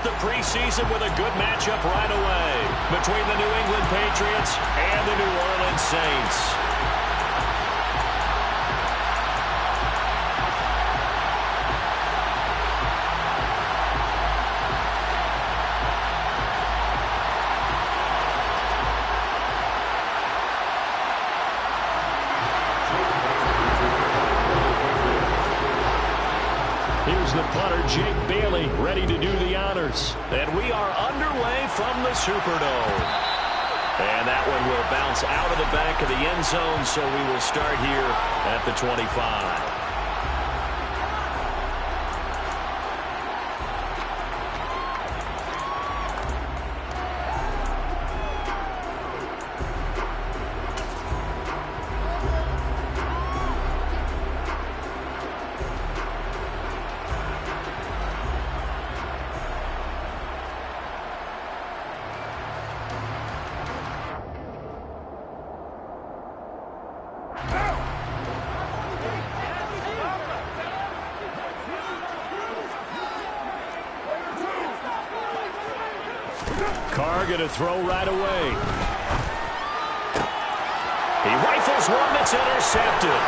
the preseason with a good matchup right away between the New England Patriots and the New Orleans Saints. Here's the punter, Jake Bailey, ready to do the honors. And we are underway from the Superdome. And that one will bounce out of the back of the end zone, so we will start here at the 25. Carr going to throw right away. He rifles one that's intercepted.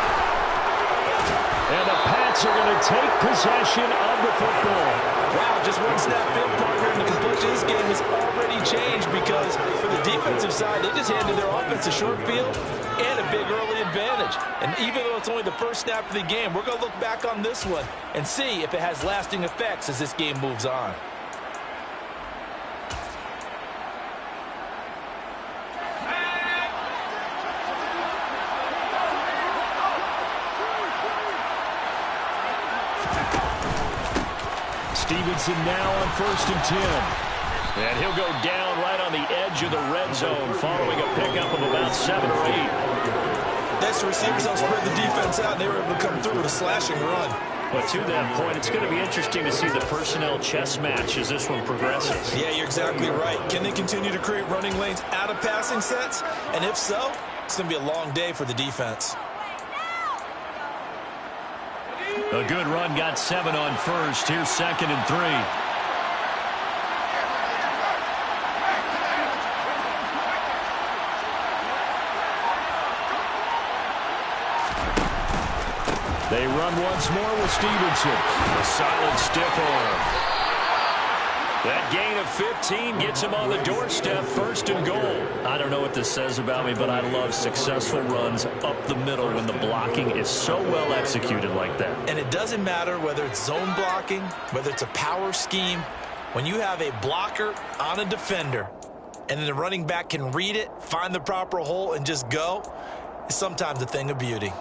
And the Pats are going to take possession of the football. Wow, just one snap field, partner, and the complexion of this game has already changed because for the defensive side, they just handed their offense a short field and a big early advantage. And even though it's only the first snap of the game, we're going to look back on this one and see if it has lasting effects as this game moves on. Stevenson now on 1st and 10. And he'll go down right on the edge of the red zone following a pickup of about 7 or 8. That's the receivers help spread the defense out, and they were able to come through with a slashing run. But to that point, it's going to be interesting to see the personnel chess match as this one progresses. Yeah, you're exactly right. Can they continue to create running lanes out of passing sets? And if so, it's going to be a long day for the defense. A good run got 7 on 1st. Here's 2nd and 3. They run once more with Stevenson. A solid stiff arm. That gain of 15 gets him on the doorstep, 1st and goal. I don't know what this says about me, but I love successful runs up the middle when the blocking is so well executed like that. And it doesn't matter whether it's zone blocking, whether it's a power scheme. When you have a blocker on a defender, and then the running back can read it, find the proper hole, and just go, it's sometimes a thing of beauty.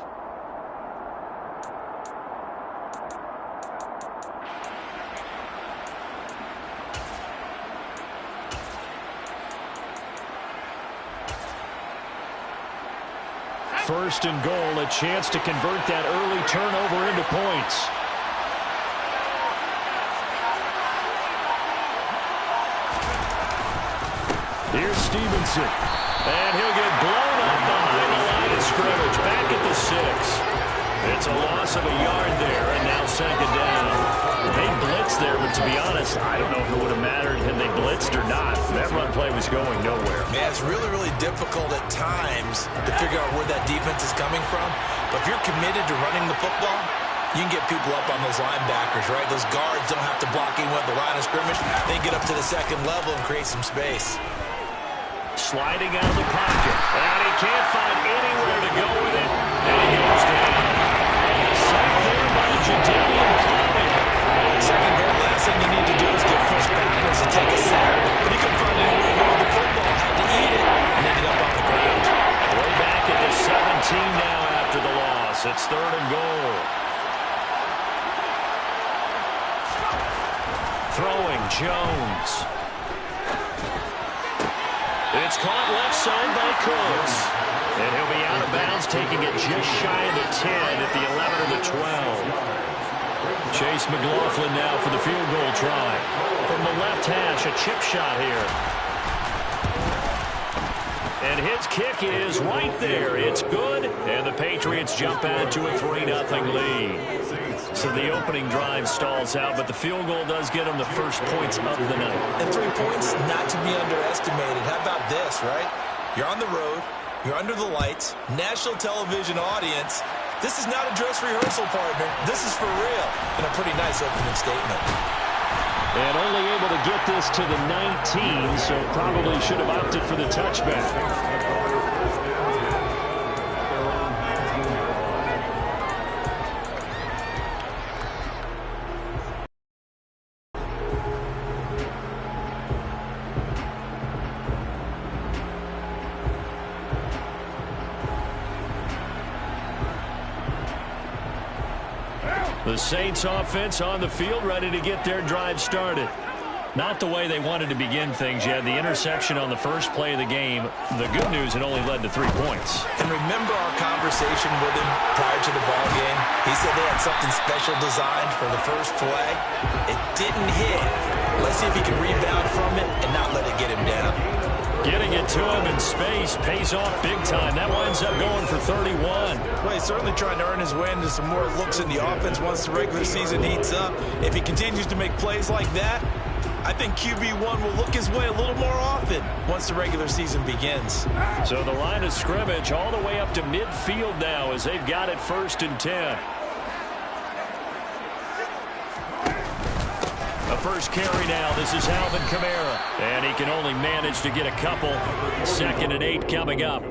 First and goal, a chance to convert that early turnover into points. Here's Stevenson. And he'll get blown up behind the line of scrimmage. Back at the 6. It's a loss of a yard there, and now 2nd down. They blitzed there, but to be honest, I don't know if it would have mattered had they blitzed or not. That run play was going nowhere. Man, it's really, really difficult at times to figure out where that defense is coming from. But if you're committed to running the football, you can get people up on those linebackers, right? Those guards don't have to block even at the line of scrimmage. They get up to the 2nd level and create some space. Sliding out of the pocket. And he can't find anywhere to go with it. And he goes down. Sacked there by Jadeveon Clowney. 2nd goal, last thing you need to do is get pushed backwards and take a sack. But he couldn't find anywhere to go with the football. Had to eat it and ended up on the ground. Way back at the 17 now after the loss. It's 3rd and goal. Throwing Jones. It's caught left side by Cooks. And he'll be out of bounds, taking it just shy of the 10 at the 11 or the 12. Chase McLaughlin now for the field goal try. From the left hash, a chip shot here. And his kick is right there. It's good. And the Patriots jump out to a 3-0 lead. So the opening drive stalls out, but the field goal does get them the first points of the night. And 3 points, not to be underestimated. How about this, right? You're on the road. You're under the lights. National television audience. This is not a dress rehearsal, partner. This is for real. And a pretty nice opening statement. And only able to get this to the 19, so probably should have opted for the touchback. The Saints offense on the field, ready to get their drive started. Not the way they wanted to begin things. You had the interception on the first play of the game. The good news, it only led to 3 points. And remember our conversation with him prior to the ball game? He said they had something special designed for the first play. It didn't hit. Let's see if he can rebound from it and not let it get him down. Getting it to him in space pays off big time. That winds up going for 31. Well, he's certainly trying to earn his way into some more looks in the offense once the regular season heats up. If he continues to make plays like that, I think QB1 will look his way a little more often once the regular season begins. So the line of scrimmage all the way up to midfield now as they've got it 1st and 10. A first carry now. This is Alvin Kamara. And he can only manage to get a couple. 2nd and 8 coming up.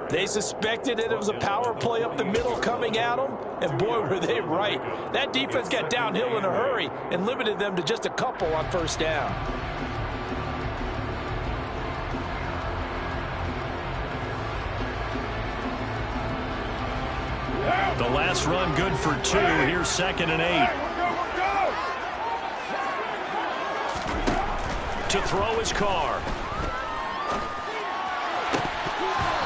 They suspected that it was a power play up the middle coming at them, and boy, were they right. That defense got downhill in a hurry and limited them to just a couple on 1st down. The last run good for 2. Here's 2nd and 8. To throw his car.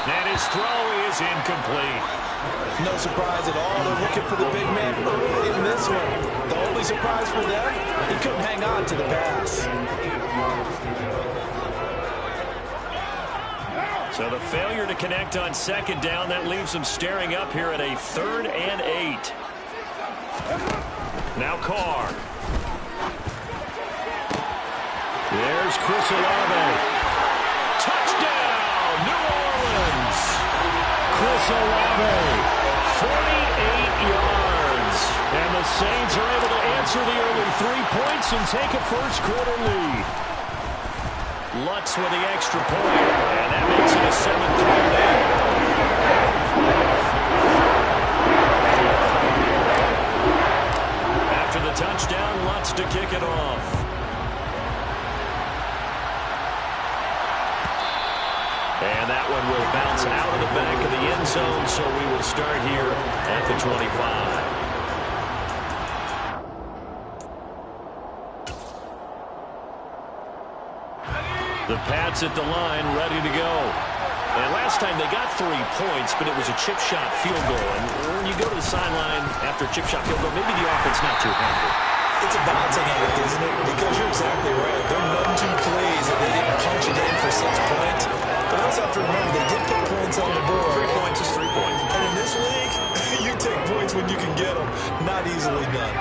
And his throw is incomplete. No surprise at all. They're looking for the big man early in this one. The only surprise for them, he couldn't hang on to the pass. So the failure to connect on 2nd down, that leaves them staring up here at a 3rd and 8. Now Carr. There's Chris Olave. Touchdown, New Orleans. Chris Olave, 48 yards. And the Saints are able to answer the early 3 points and take a first-quarter lead. Lutz with the extra point, and that makes it a 7-3 lead. After the touchdown, Lutz to kick it off. And that one will bounce out of the back of the end zone, so we will start here at the 25. The Pats at the line, ready to go. And last time they got 3 points, but it was a chip shot field goal. And when you go to the sideline after a chip shot field goal, maybe the offense not too happy. It's a balancing act, isn't it? Because you're exactly right. They're none too pleased that they didn't punch it in for 6 points. But I also have to remember they did put points on the board. 3 points is 3 points. And in this league, you take points when you can get them. Not easily done.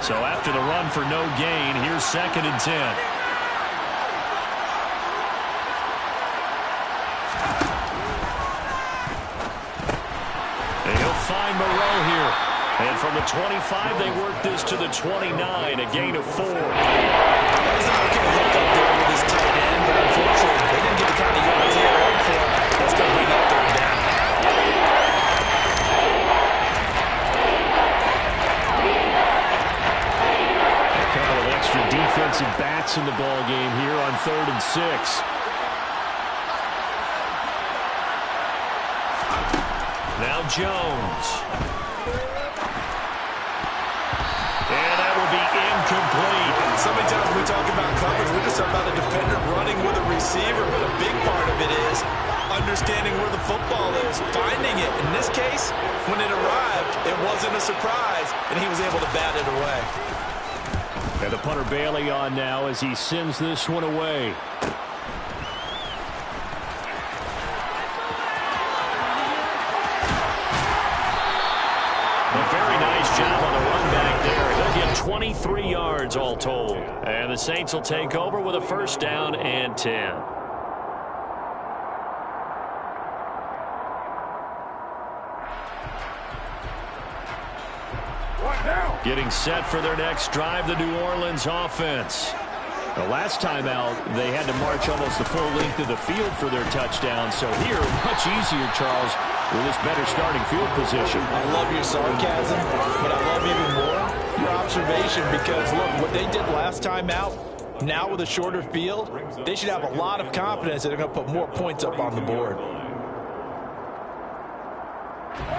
So after the run for no gain, here's 2nd and 10. And he'll find Moreau here. And from the 25, they work this to the 29, a gain of 4. He's not looking to hook up there with his tight end, but unfortunately, they didn't get the kind of yards they had hoped for. That's going to bring up 3rd down. A couple of extra defensive backs in the ball game here on 3rd and 6. Now Jones. And that will be incomplete. So many times when we talk about coverage, we're just talking about a defender running with a receiver, but a big part of it is understanding where the football is, finding it. In this case, when it arrived, it wasn't a surprise, and he was able to bat it away. And the punter Bailey on now as he sends this one away. A very nice job on the 23 yards all told. And the Saints will take over with a first down and 10. Getting set for their next drive, the New Orleans offense. The last time out, they had to march almost the full length of the field for their touchdown. So here, much easier, Charles, with this better starting field position. I love your sarcasm, but I love even more your observation because, look, what they did last time out, now with a shorter field, they should have a lot of confidence that they're going to put more points up on the board.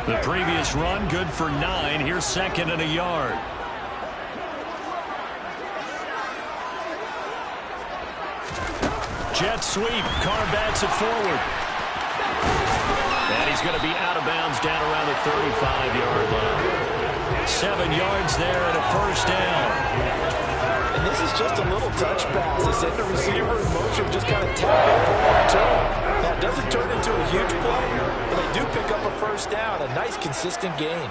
The previous run, good for 9. Here's second and a yard. Jet sweep. Carr backs it forward. And he's going to be out of bounds down around the 35-yard line. 7 yards there and a first down. And this is just a little touch pass. They send the receiver in motion, just kind of tap it forward to him. Now, it doesn't turn into a huge play, but they do pick up a first down. A nice, consistent gain.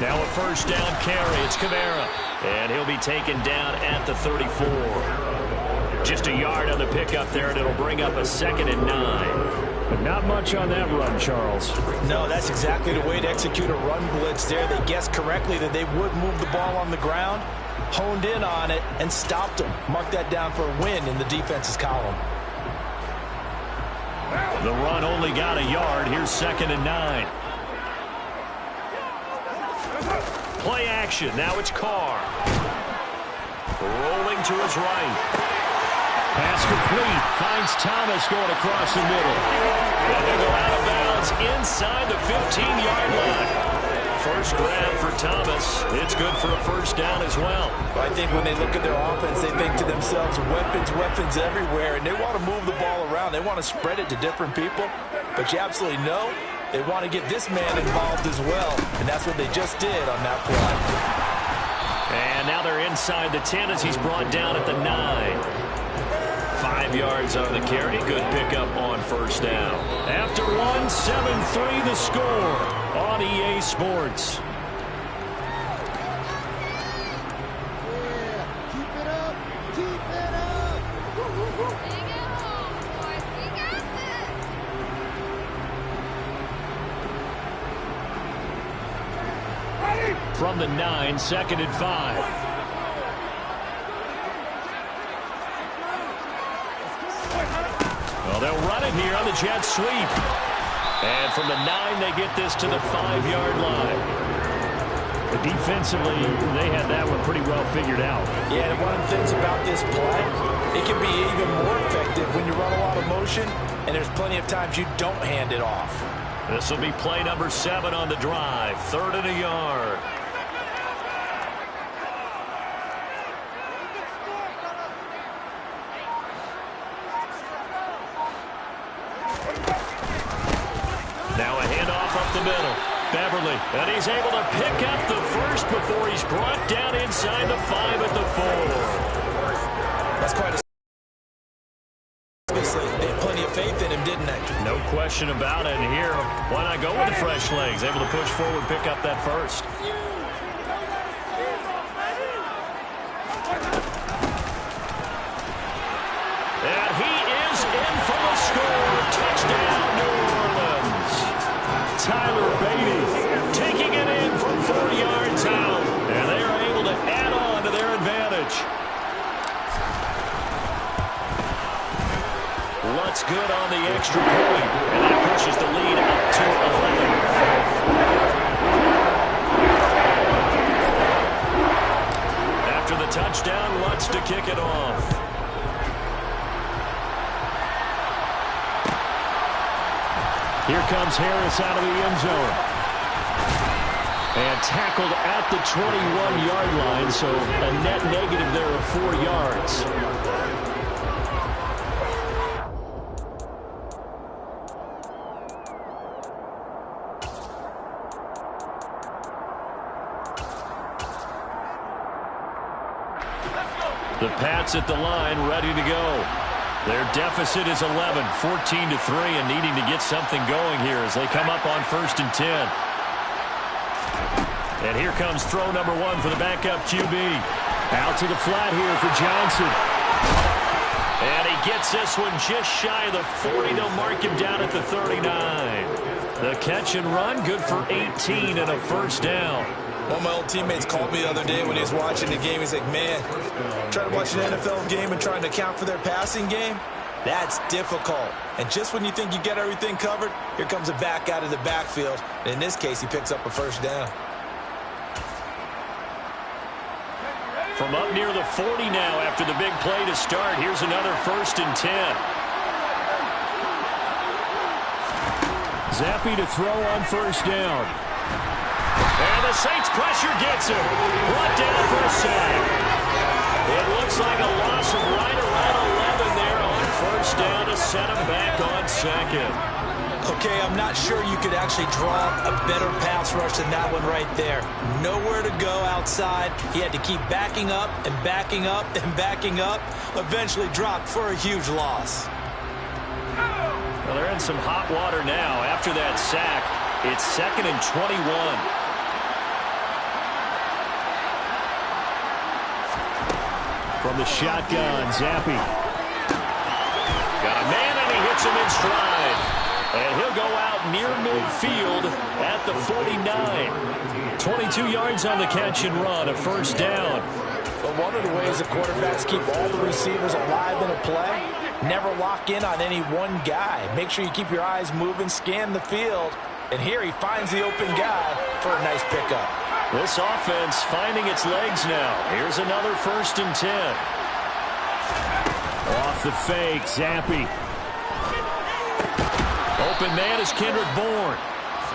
Now a first down carry. It's Kamara. And he'll be taken down at the 34. Just a yard on the pickup there, and it'll bring up a 2nd and 9. But not much on that run, Charles. No, that's exactly the way to execute a run blitz there. They guessed correctly that they would move the ball on the ground, honed in on it, and stopped them. Mark that down for a win in the defense's column. The run only got a yard. Here's 2nd and 9. Play action. Now it's Carr. Rolling to his right. Pass complete. Finds Thomas going across the middle. And they go out of bounds inside the 15-yard line. First grab for Thomas. It's good for a first down as well. I think when they look at their offense, they think to themselves, weapons, weapons everywhere, and they want to move the ball around. They want to spread it to different people. But you absolutely know they want to get this man involved as well, and that's what they just did on that play. And now they're inside the 10 as he's brought down at the 9. 5 yards on the carry. Good pickup on first down. After one, 7-3 the score on EA Sports. From the 9, 2nd and 5. Well, they'll run it here on the jet sweep. And from the 9, they get this to the 5-yard line. But defensively, they had that one pretty well figured out. Yeah, and one of the things about this play, it can be even more effective when you run a lot of motion, and there's plenty of times you don't hand it off. This will be play number 7 on the drive. 3rd and a yard. Now a handoff up the middle. Beverly, and he's able to pick up the first before he's brought down inside the 5 at the 4. That's quite a... Obviously, they had plenty of faith in him, didn't they? No question about it. And here, why not go with the fresh legs? Able to push forward, pick up that first. And he is in for the score. Touchdown, New Orleans. Tyler Beatty taking it in from 4 yards out. And they are able to add on to their advantage. Lutz good on the extra point. And that pushes the lead up to 11. After the touchdown, Lutz to kick it off. Here comes Harris out of the end zone. And tackled at the 21-yard line, so a net negative there of 4 yards. The Pats at the line, ready to go. Their deficit is 11, 14-3, and needing to get something going here as they come up on 1st and 10. And here comes throw number 1 for the backup QB. Out to the flat here for Johnson. And he gets this one just shy of the 40. They'll mark him down at the 39. The catch and run, good for 18 and a first down. One of my old teammates called me the other day when he was watching the game. He's like, man, trying to watch an NFL game and trying to account for their passing game, that's difficult. And just when you think you get everything covered, here comes a back out of the backfield. And in this case, he picks up a first down. From up near the 40 now after the big play to start. Here's another 1st and 10. Zappi to throw on first down. And the Saints pressure gets him. Brought down for a sack. It looks like a loss of right around 11 there on first down to set him back on second. Okay, I'm not sure you could actually draw a better pass rush than that one right there. Nowhere to go outside. He had to keep backing up and backing up and backing up. Eventually dropped for a huge loss. Well, they're in some hot water now. After that sack, it's 2nd and 21. From the shotgun, Zappi. Got a man, and he hits him in stride. And he'll go out near midfield at the 49. 22 yards on the catch and run, a first down. But one of the ways the quarterbacks keep all the receivers alive in a play, never lock in on any one guy. Make sure you keep your eyes moving, scan the field. And here he finds the open guy for a nice pickup. This offense finding its legs now. Here's another 1st and 10. Off the fake, Zappi. Open man is Kendrick Bourne.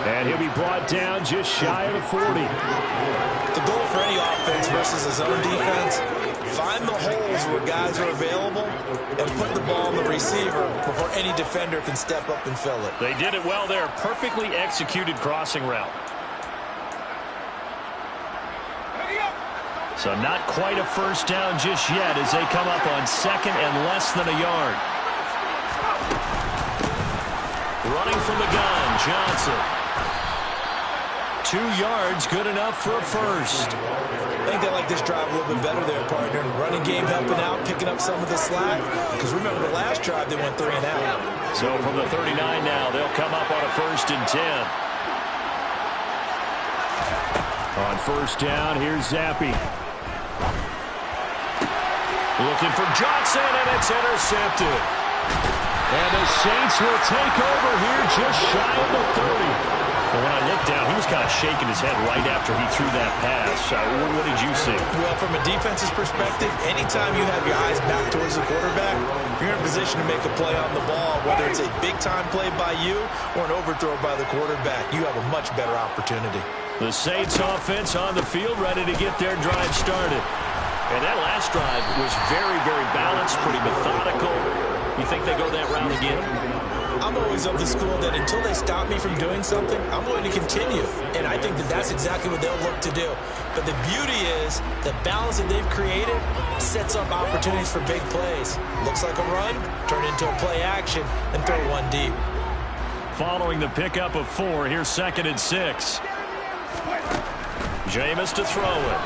And he'll be brought down just shy of the 40. The goal for any offense versus his own defense, find the holes where guys are available and put the ball on the receiver before any defender can step up and fill it. They did it well there. Perfectly executed crossing route. So not quite a first down just yet as they come up on 2nd and less than a yard. Running from the gun, Johnson. 2 yards, good enough for a first. I think they like this drive a little bit better there, partner. Running game helping out, picking up some of the slack. Because remember, the last drive, they went 3 and out. So from the 39 now, they'll come up on a 1st and 10. On first down, here's Zappi. Looking for Johnson, and it's intercepted. And the Saints will take over here just shy of the 30. But when I looked down, he was kind of shaking his head right after he threw that pass. What did you see? Well, from a defense's perspective, anytime you have your eyes back towards the quarterback, you're in a position to make a play on the ball, whether it's a big-time play by you or an overthrow by the quarterback. You have a much better opportunity. The Saints offense on the field, ready to get their drive started. And that last drive was very, very balanced, pretty methodical. You think they go that route again? I'm always of the school that until they stop me from doing something, I'm going to continue. And I think that that's exactly what they'll look to do. But the beauty is the balance that they've created sets up opportunities for big plays. Looks like a run, turn into a play action, and throw one deep. Following the pickup of 4, here's 2nd and 6. Jameis to throw it.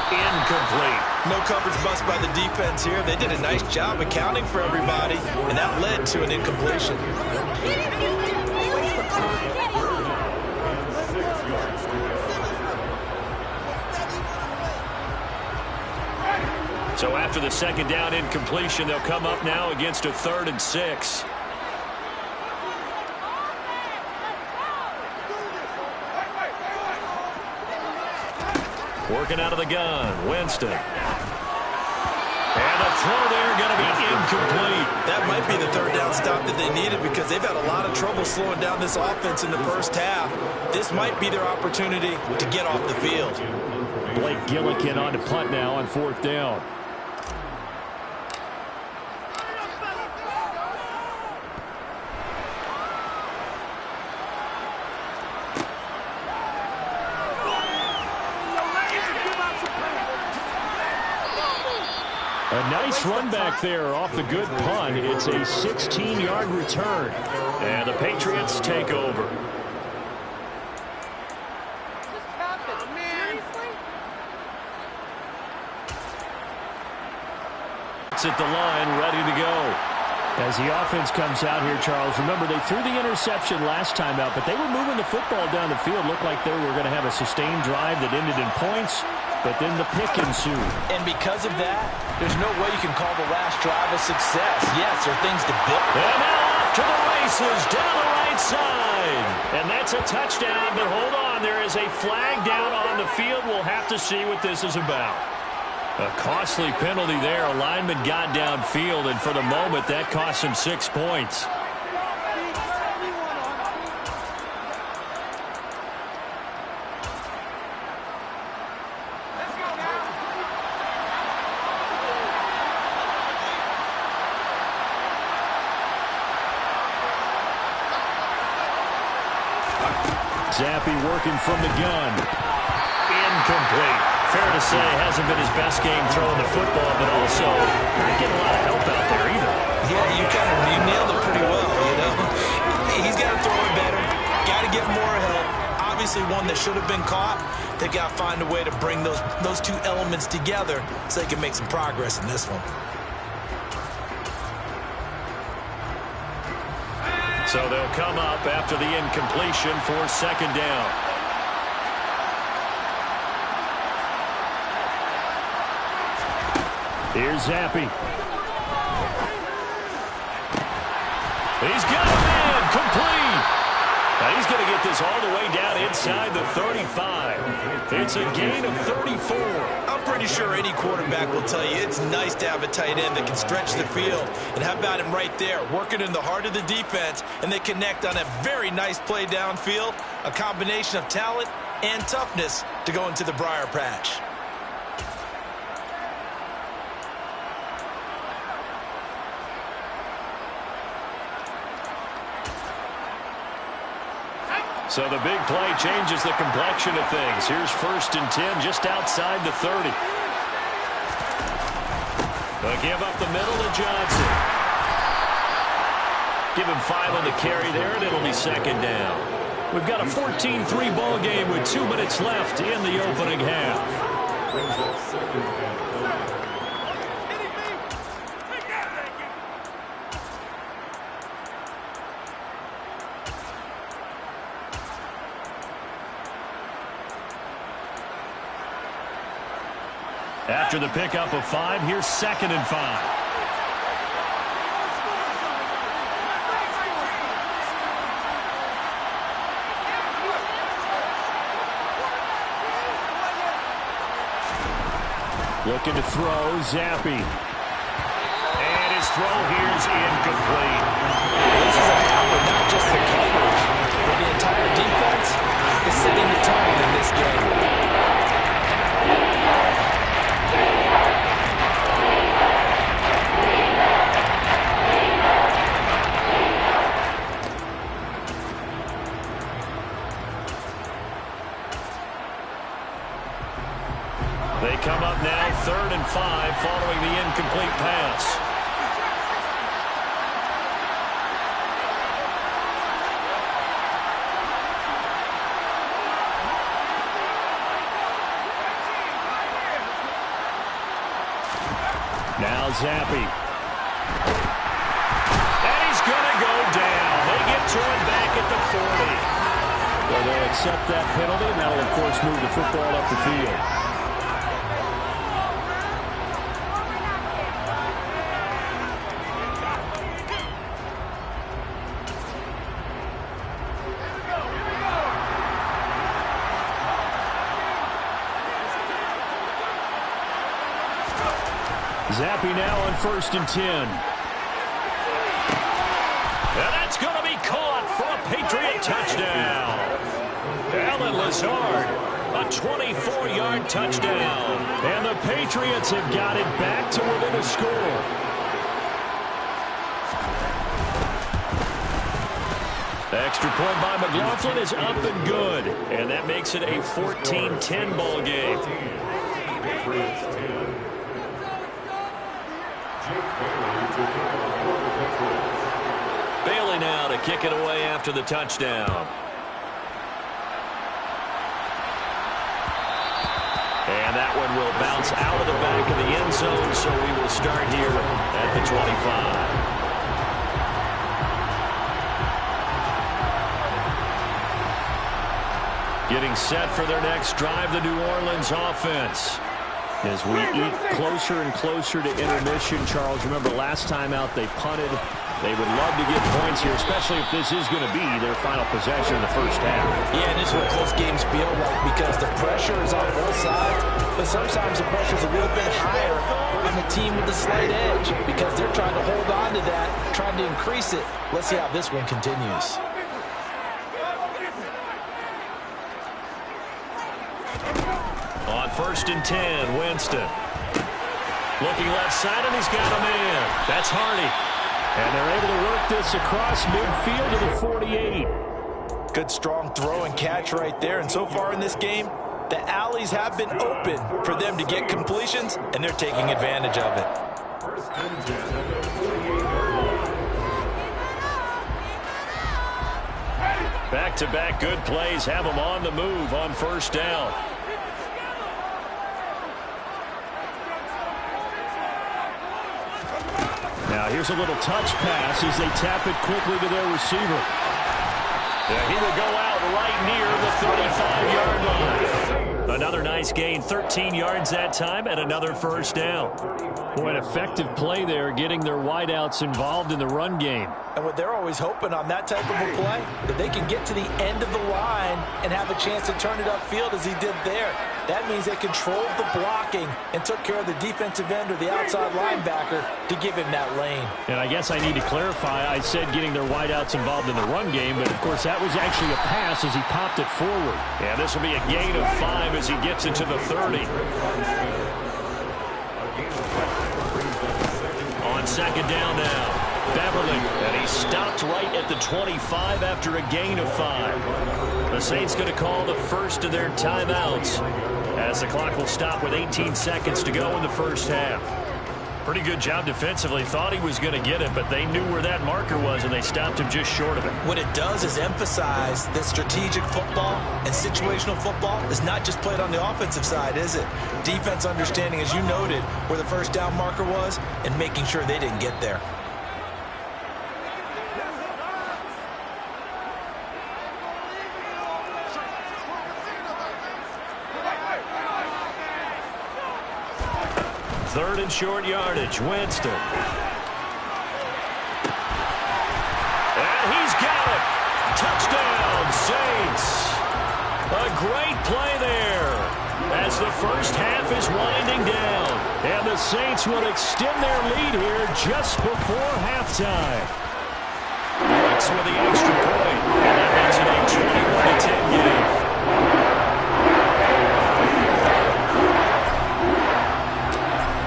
Incomplete. No coverage bust by the defense here. They did a nice job accounting for everybody, and that led to an incompletion. So after the 2nd down incompletion, they'll come up now against a 3rd and 6. Working out of the gun, Winston. And a throw there going to be incomplete. That might be the 3rd down stop that they needed because they've had a lot of trouble slowing down this offense in the first half. This might be their opportunity to get off the field. Blake Gillikin on to punt now on 4th down. A nice run back there off the good punt. It's a 16-yard return. And the Patriots take over. It's at the line, ready to go. As the offense comes out here, Charles, remember they threw the interception last time out, but they were moving the football down the field. Looked like they were going to have a sustained drive that ended in points, but then the pick ensued. And because of that, there's no way you can call the last drive a success. Yes, there are things to build. And now off to the races, down the right side. And that's a touchdown, but hold on, there is a flag down on the field. We'll have to see what this is about. A costly penalty there. A lineman got downfield, and for the moment, that cost him 6 points. Zappi working from the gun. Incomplete. Fair to say, hasn't been his best game throwing the football, but also not getting a lot of help out there either. Yeah, you nailed it pretty well, you know. He's got to throw it better. Got to get more help. Obviously one that should have been caught. They got to find a way to bring those two elements together so they can make some progress in this one. So they'll come up after the incompletion for second down. Here's Zappi. He's got a man complete. Now he's going to get this all the way down inside the 35. It's a gain of 34. I'm pretty sure any quarterback will tell you it's nice to have a tight end that can stretch the field. And how about him right there, working in the heart of the defense, and they connect on a very nice play downfield, a combination of talent and toughness to go into the briar patch. So the big play changes the complexion of things. Here's 1st and 10 just outside the 30. They'll give up the middle to Johnson. Give him 5 on the carry there, and it'll be second down. We've got a 14-3 ball game with 2 minutes left in the opening half. After the pickup of 5, here's 2nd and 5. Looking to throw, Zappi. And his throw here is incomplete. This is a problem, not just the coverage, but the entire defense is setting the tone in this game. They come up now 3rd and 5 following the incomplete pass. Now Zappi. And he's going to go down. They get to him back at the 40. Well, they'll accept that penalty, and that'll, of course, move the football up the field. Zappi now on 1st and 10. And that's going to be caught for a Patriot touchdown. Alan Lazard, a 24-yard touchdown. And the Patriots have got it back to within a score. Extra point by McLaughlin is up and good. And that makes it a 14-10 ball game. Bailey now to kick it away after the touchdown. And that that one will bounce out of the back of the end zone, so we will start here at the 25. Getting set for their next drive, the New Orleans offense. As we eat closer and closer to intermission, Charles, remember last time out they punted. They would love to get points here, especially if this is going to be their final possession in the first half. Yeah, and this is what close games feel like because the pressure is on both sides, but sometimes the pressure is a little bit higher on the team with the slight edge because they're trying to hold on to that, trying to increase it. Let's see how this one continues. On 1st and 10, Winston. Looking left side, and he's got a man. That's Hardy. And they're able to work this across midfield to the 48. Good strong throw and catch right there. And so far in this game, the alleys have been open for them to get completions, and they're taking advantage of it. Back-to-back good plays have them on the move on 1st down. Now here's a little touch pass as they tap it quickly to their receiver. Yeah, he will go out right near the 35-yard line. Another nice gain, 13 yards that time, and another 1st down. Boy, an effective play there, getting their wideouts involved in the run game. And what they're always hoping on that type of a play, that they can get to the end of the line and have a chance to turn it upfield as he did there. That means they controlled the blocking and took care of the defensive end or the outside linebacker to give him that lane. And I guess I need to clarify, I said getting their wideouts involved in the run game, but of course that was actually a pass as he popped it forward. Yeah, this will be a gain of 5 as he gets into the 30. On 2nd down now. Beverly, and he stopped right at the 25 after a gain of 5. The Saints going to call the first of their timeouts as the clock will stop with 18 seconds to go in the first half. Pretty good job defensively. Thought he was going to get it, but they knew where that marker was, and they stopped him just short of it. What it does is emphasize that strategic football and situational football is not just played on the offensive side, is it? Defense understanding, as you noted, where the 1st down marker was and making sure they didn't get there. Third and short yardage, Winston. And he's got it. Touchdown, Saints. A great play there as the first half is winding down. And the Saints will extend their lead here just before halftime. Bucks with the extra point. And that makes it a 21-10 game.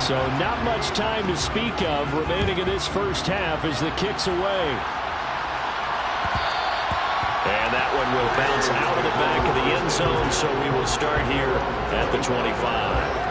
So not much time to speak of remaining in this first half as the kick's away. And that one will bounce out of the back of the end zone, so we will start here at the 25.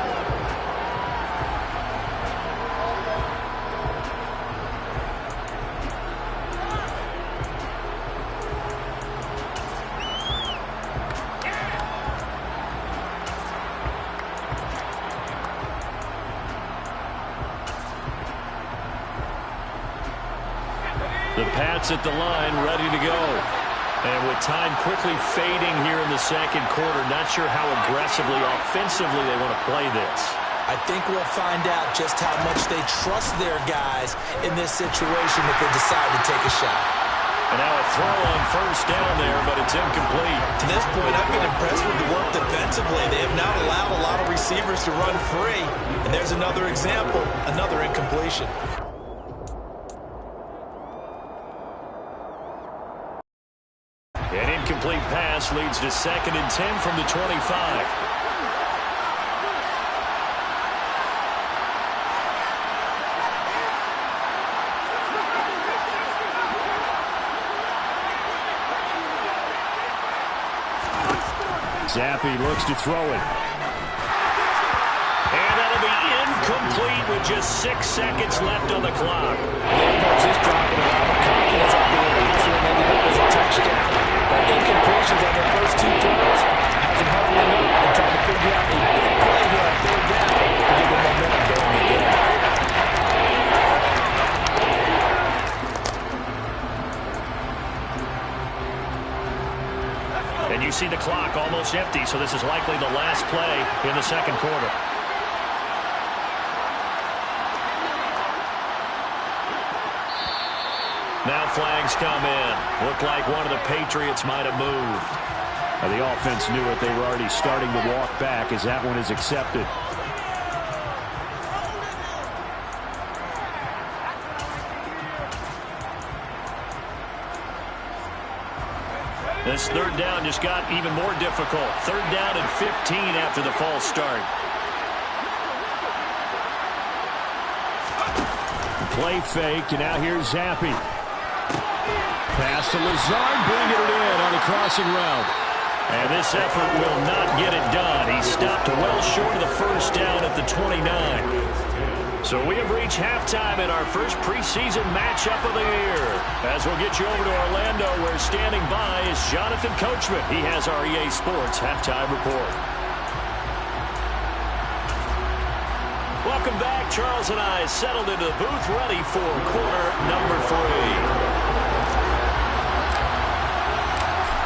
The Pats at the line, ready to go. And with time quickly fading here in the second quarter, not sure how aggressively, offensively they want to play this. I think we'll find out just how much they trust their guys in this situation if they decide to take a shot. And now a throw on 1st down there, but it's incomplete. To this point, I've been impressed with the work defensively. They have not allowed a lot of receivers to run free. And there's another example, another incompletion. An incomplete pass leads to 2nd and 10 from the 25. Zappi looks to throw it. And that'll be incomplete with just 6 seconds left on the clock. Coach is dropping a lot of confidence out there. This one ended up as a touchdown. But incompletions on their first 2 throws has him hovering up and trying to figure out a big play here. half's empty, so this is likely the last play in the second quarter. Now flags come in. Looked like one of the Patriots might have moved. Now the offense knew it. They were already starting to walk back as that one is accepted. This third down just got even more difficult. Third down and 15 after the false start. Play fake, and now here's Zappi. Pass to Lazard, bringing it in on the crossing route. And this effort will not get it done. He stopped well short of the first down at the 29. So we have reached halftime in our first preseason matchup of the year. As we'll get you over to Orlando, where standing by is Jonathan Coachman. He has our EA Sports halftime report. Welcome back. Charles and I settled into the booth, ready for quarter number 3.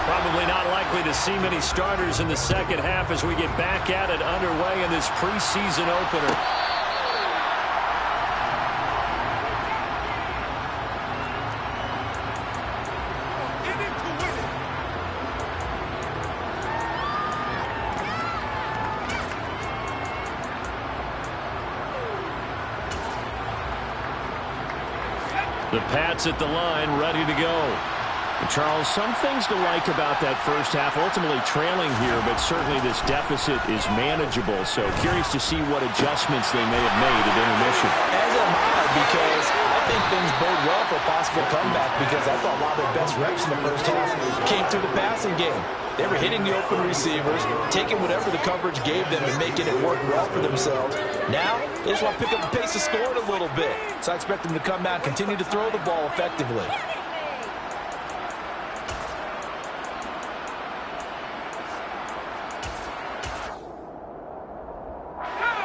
Probably not likely to see many starters in the second half as we get back at it underway in this preseason opener. The Pats at the line, ready to go. Charles, some things to like about that first half. Ultimately trailing here, but certainly this deficit is manageable. So curious to see what adjustments they may have made at intermission. As am I, because I think things bode well for a possible comeback, because I thought a lot of their best reps in the first half came through the passing game. They were hitting the open receivers, taking whatever the coverage gave them and making it work well for themselves. Now, they just want to pick up the pace of scoring a little bit. So I expect them to come out and continue to throw the ball effectively.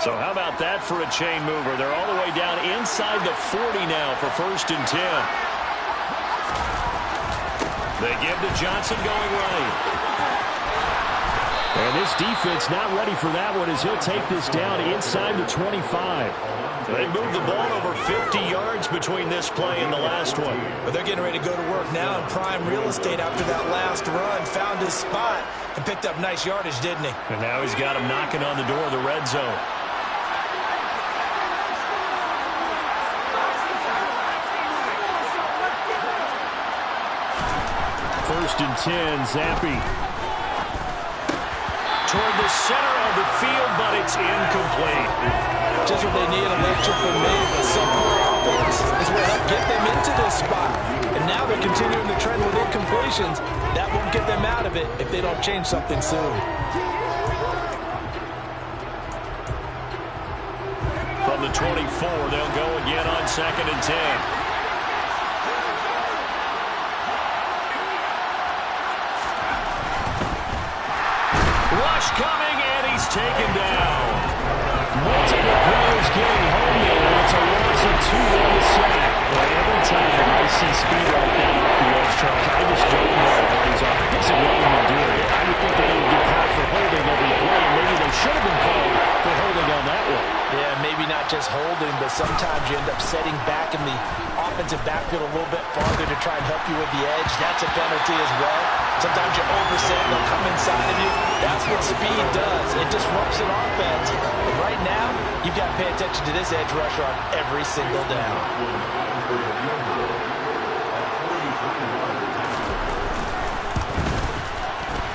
So how about that for a chain mover? They're all the way down inside the 40 now for 1st and 10. They give to Johnson going right. And this defense not ready for that one as he'll take this down inside the 25. They moved the ball over 50 yards between this play and the last one. But they're getting ready to go to work now in prime real estate after that last run. Found his spot and picked up nice yardage, didn't he? And now he's got him knocking on the door of the red zone. First and 10, Zappi. Toward the center of the field, but it's incomplete. Just what they need, a late chip from me. But some poor offense is what helped get them into this spot. And now they're continuing the trend with incompletions. That won't get them out of it if they don't change something soon. From the 24, they'll go again on 2nd and 10. Rush coming, and he's taken down. Multiple players getting home there. It's a loss of 2 on the sack. But every time I see speed like that off the edge, Charles, I just don't know how these offensive linemen do it. I would think that they would get called for holding every play, and maybe they should have been called for holding on that one. Yeah, maybe not just holding, but sometimes you end up setting back in the offensive backfield a little bit farther to try and help you with the edge. That's a penalty as well. Sometimes you overset, they'll come inside of you. That's what speed does. It disrupts an offense. But right now, you've got to pay attention to this edge rusher on every single down.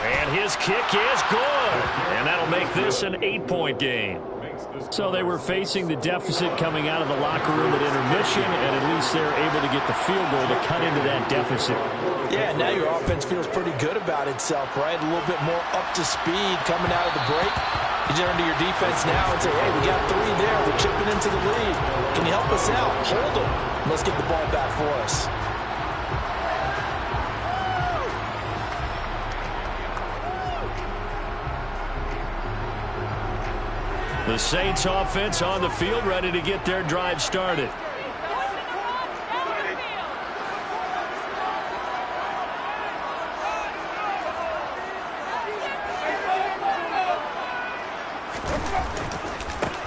And his kick is good. And that'll make this an 8-point game. So they were facing the deficit coming out of the locker room at intermission, and at least they're able to get the field goal to cut into that deficit. Yeah, now your offense feels pretty good about itself, right? A little bit more up to speed coming out of the break. You turn to your defense now and say, hey, we got 3 there. We're chipping into the lead. Can you help us out? Hold them. Let's get the ball back for us. The Saints offense on the field, ready to get their drive started.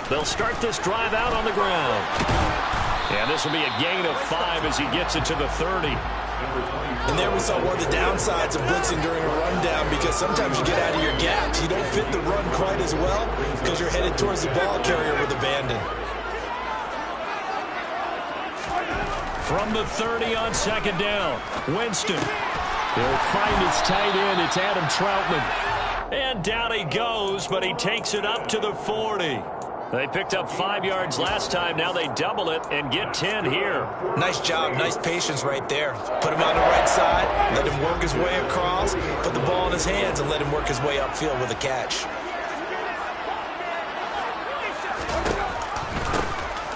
They'll start this drive out on the ground. And this will be a gain of 5 as he gets it to the 30. And there we saw one of the downsides of blitzing during a rundown, because sometimes you get out of your gaps. You don't fit the run quite as well because you're headed towards the ball carrier with abandon. From the 30 on second down, Winston. He'll find his tight end. It's Adam Troutman. And down he goes, but he takes it up to the 40. They picked up 5 yards last time. Now they double it and get 10 here. Nice job. Nice patience right there. Put him on the right side, let him work his way across, put the ball in his hands, and let him work his way upfield with a catch.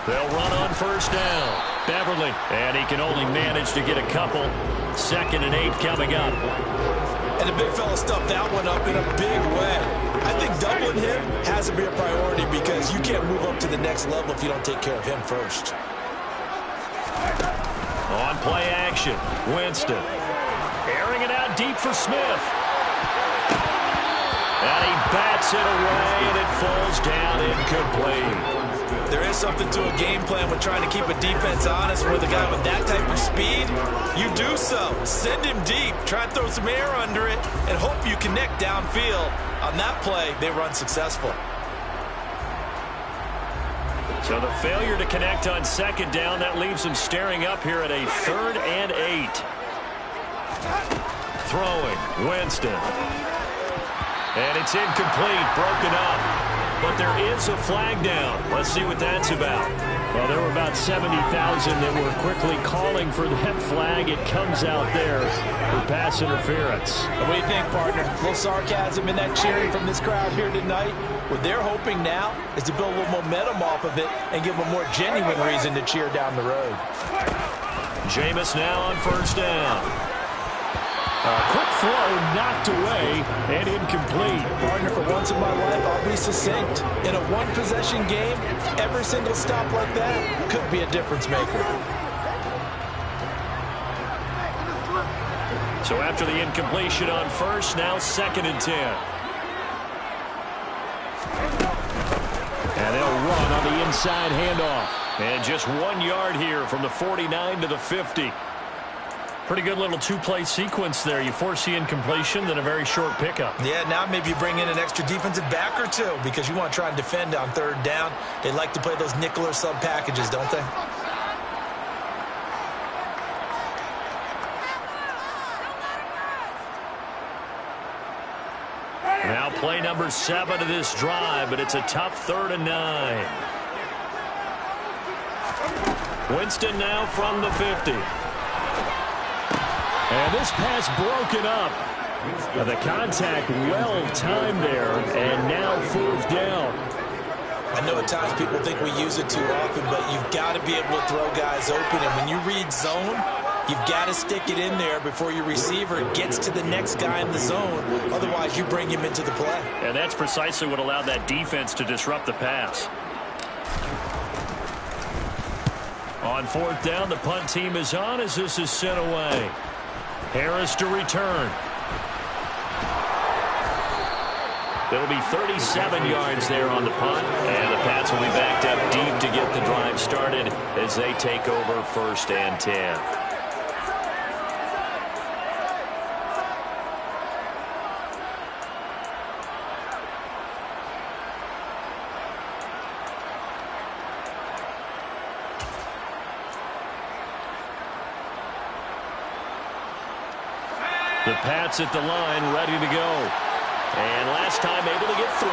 They'll run on first down. Beverly, and he can only manage to get a couple. 2nd and 8 coming up. And the big fella stuffed that one up in a big way. I think doubling him has to be a priority, because you can't move up to the next level if you don't take care of him first. On play action, Winston. Airing it out deep for Smith. And he bats it away, and it falls down incomplete. There is something to a game plan with trying to keep a defense honest. With a guy with that type of speed, you do so. Send him deep, try and throw some air under it, and hope you connect downfield. On that play, they were unsuccessful. So the failure to connect on second down, that leaves them staring up here at a 3rd and 8. Throwing, Winston. And it's incomplete, broken up. But there is a flag down. Let's see what that's about. Well, there were about 70,000 that were quickly calling for that flag. It comes out there for pass interference. What do you think, partner? A little sarcasm in that cheering from this crowd here tonight. What they're hoping now is to build a little momentum off of it and give them a more genuine reason to cheer down the road. Jameis now on first down. A quick throw knocked away and incomplete. Partner, for once in my life, I'll be succinct. In a one-possession game, every single stop like that could be a difference maker. So after the incompletion on first, now 2nd and 10. And they'll run on the inside handoff. And just 1 yard here from the 49 to the 50. Pretty good little two-play sequence there. You force the incompletion, then a very short pickup. Yeah, now maybe you bring in an extra defensive back or two, because you want to try and defend on 3rd down. They like to play those nickel or sub packages, don't they? Now play number 7 of this drive, but it's a tough 3rd and 9. Winston now from the 50. And this pass broken up. The contact well timed there, and now 4th down. I know at times people think we use it too often, but you've got to be able to throw guys open. And when you read zone, you've got to stick it in there before your receiver gets to the next guy in the zone. Otherwise, you bring him into the play. And that's precisely what allowed that defense to disrupt the pass. On 4th down, the punt team is on as this is sent away. Harris to return. It'll be 37 yards there on the punt, and the Pats will be backed up deep to get the drive started as they take over 1st and 10. The Pats at the line, ready to go. And last time able to get 3.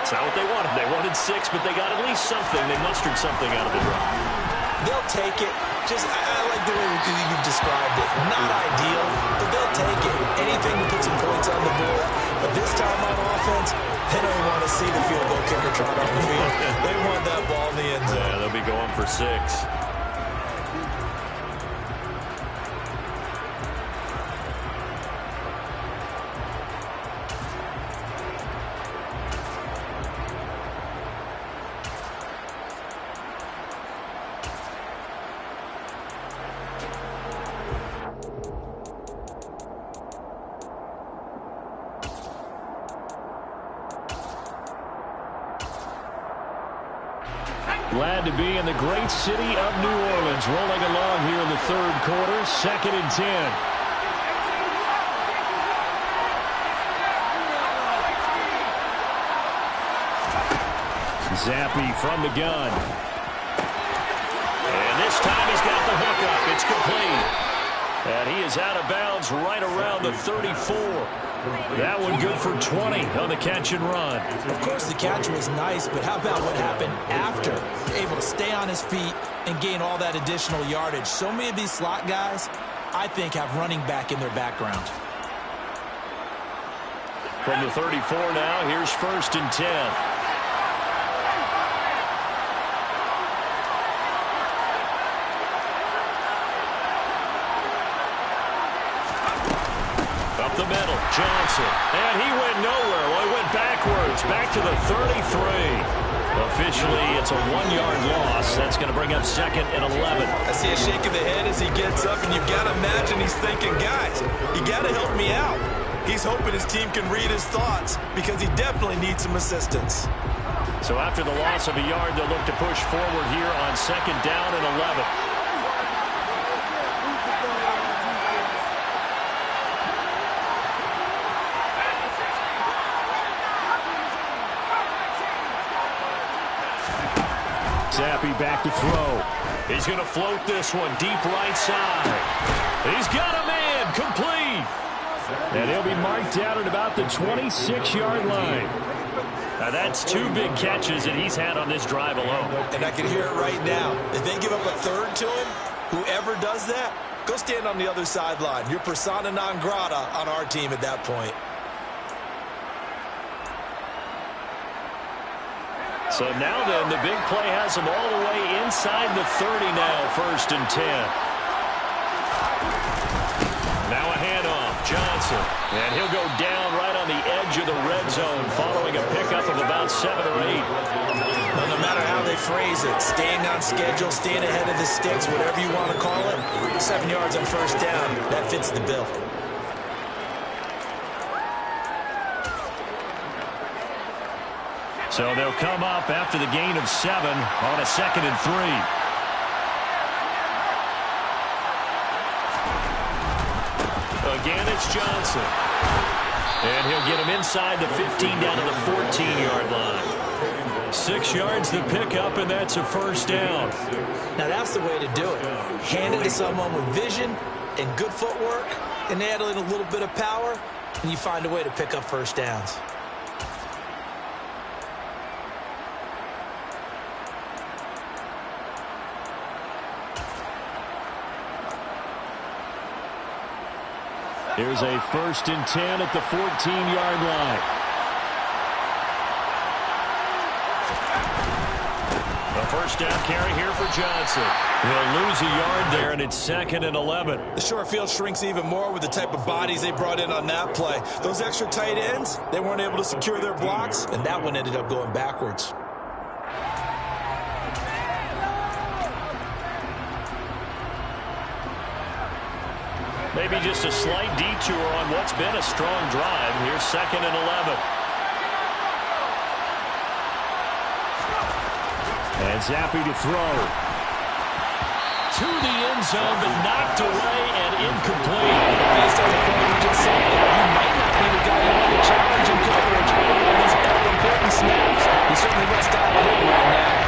It's not what they wanted. They wanted 6, but they got at least something. They mustered something out of the drive. They'll take it. I like the way you've described it. Not ideal, but they'll take it. Anything to put some points on the board. But this time on offense, they don't want to see the field goal kicker trot on the field. They want that ball in the end zone. Yeah, they'll be going for 6. Glad to be in the great city of New Orleans. Rolling along here in the third quarter. 2nd and 10. Zappi from the gun. And this time he's got the hook up. It's complete. And he is out of bounds right around the 34. That one good for 20 on the catch and run. Of course, the catch was nice, but how about what happened after? Able to stay on his feet and gain all that additional yardage. So many of these slot guys, I think, have running back in their background. From the 34 now, here's 1st and 10. The middle, Johnson, and he went nowhere. Well, he went backwards, back to the 33. Officially, it's a 1-yard loss. That's going to bring up 2nd and 11. I see a shake of the head as he gets up, and you've got to imagine he's thinking, guys, you got to help me out. He's hoping his team can read his thoughts because he definitely needs some assistance. So after the loss of a yard, they'll look to push forward here on 2nd down and 11. Zappi back to throw. He's going to float this one deep right side. He's got a man complete. And he'll be marked out at about the 26-yard line. Now that's 2 big catches that he's had on this drive alone. And I can hear it right now. If they give up a third to him, whoever does that, go stand on the other sideline. You're persona non grata on our team at that point. So now then, the big play has him all the way inside the 30 now, 1st and 10. Now a handoff, Johnson. And he'll go down right on the edge of the red zone following a pickup of about 7 or 8. Well, no matter how they phrase it, staying on schedule, staying ahead of the sticks, whatever you want to call it, 7 yards on 1st down, that fits the bill. So they'll come up after the gain of 7 on a 2nd and 3. Again, it's Johnson. And he'll get him inside the 15 down to the 14-yard line. 6 yards the pickup, and that's a 1st down. Now that's the way to do it. Hand it to someone with vision and good footwork, and add in a little bit of power, and you find a way to pick up 1st downs. Here's a 1st and 10 at the 14-yard line. A 1st down carry here for Johnson. He'll lose a yard there, and it's 2nd and 11. The short field shrinks even more with the type of bodies they brought in on that play. Those extra tight ends, they weren't able to secure their blocks, and that one ended up going backwards. Maybe just a slight detour on what's been a strong drive. Here's 2nd and 11. And Zappi to throw. To the end zone, but knocked away and incomplete. Based on the play we just saw, you might not be the guy you want to challenge in coverage. On these all-important snaps, he certainly looks dialed in right now.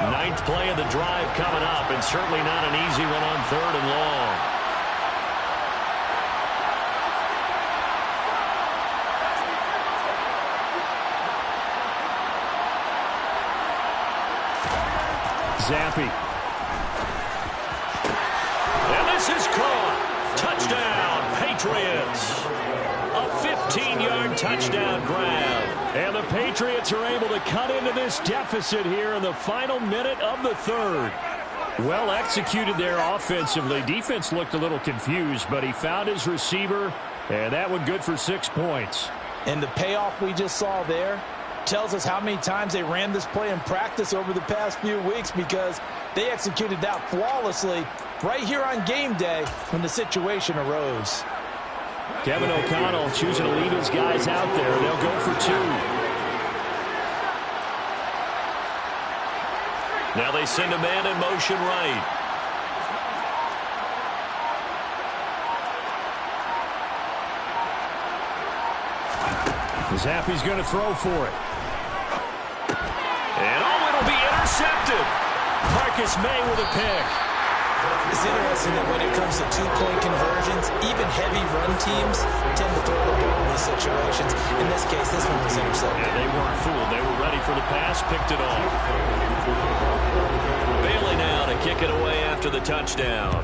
Ninth play of the drive coming up, and certainly not an easy one on 3rd and long. Zappi. And this is caught. Touchdown, Patriots. A 15-yard touchdown grab. And the Patriots are able to cut into this deficit here in the final minute of the 3rd. Well executed there offensively. Defense looked a little confused, but he found his receiver, and that one good for 6 points. And the payoff we just saw there, tells us how many times they ran this play in practice over the past few weeks, because they executed that flawlessly right here on game day when the situation arose. Kevin O'Connell choosing to lead his guys out there. They'll go for 2. Now they send a man in motion right. Zappi's going to throw for it. And it'll be intercepted. Marcus May with a pick. It's interesting that when it comes to two-point conversions, even heavy run teams tend to throw the ball in these situations. In this case, this one was intercepted. Yeah, they weren't fooled. They were ready for the pass, picked it off. Bailey now to kick it away after the touchdown.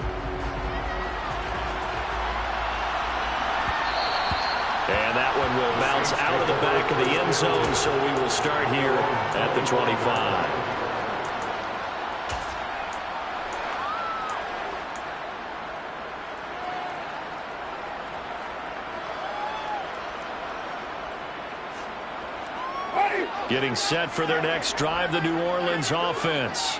And that one will bounce out of the back of the end zone, so we will start here at the 25. Getting set for their next drive, the New Orleans offense.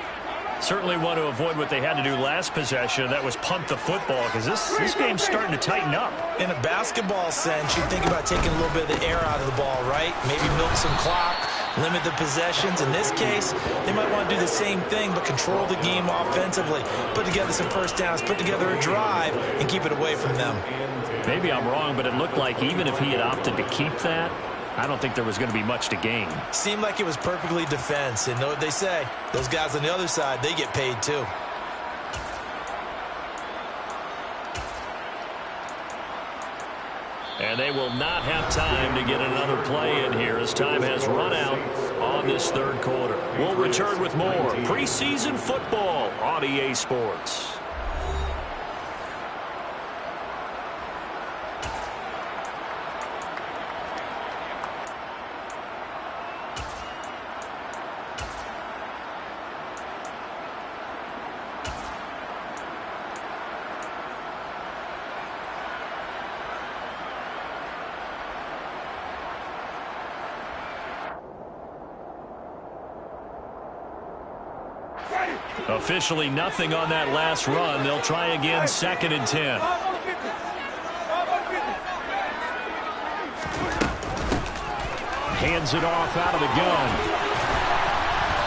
Certainly want to avoid what they had to do last possession. That was punt the football, because this game's starting to tighten up. In a basketball sense, you think about taking a little bit of the air out of the ball, right? Maybe milk some clock, limit the possessions. In this case, they might want to do the same thing, but control the game offensively. Put together some first downs, put together a drive, and keep it away from them. Maybe I'm wrong, but it looked like even if he had opted to keep that, I don't think there was going to be much to gain. Seemed like it was perfectly defense. And know what they say? Those guys on the other side, they get paid too. And they will not have time to get another play in here as time has run out on this third quarter. We'll return with more preseason football on EA Sports. Officially nothing on that last run. They'll try again, 2nd and 10. Hands it off out of the gun.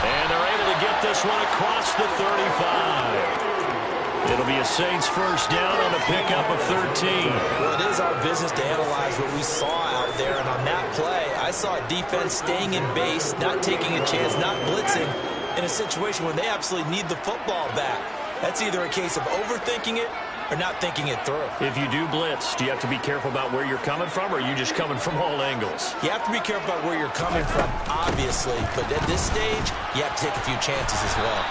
And they're able to get this one across the 35. It'll be a Saints first down on the pickup of 13. Well, it is our business to analyze what we saw out there. And on that play, I saw a defense staying in base, not taking a chance, not blitzing, in a situation when they absolutely need the football back. That's either a case of overthinking it or not thinking it through. If you do blitz, do you have to be careful about where you're coming from, or are you just coming from all angles? You have to be careful about where you're coming from, obviously. But at this stage, you have to take a few chances as well.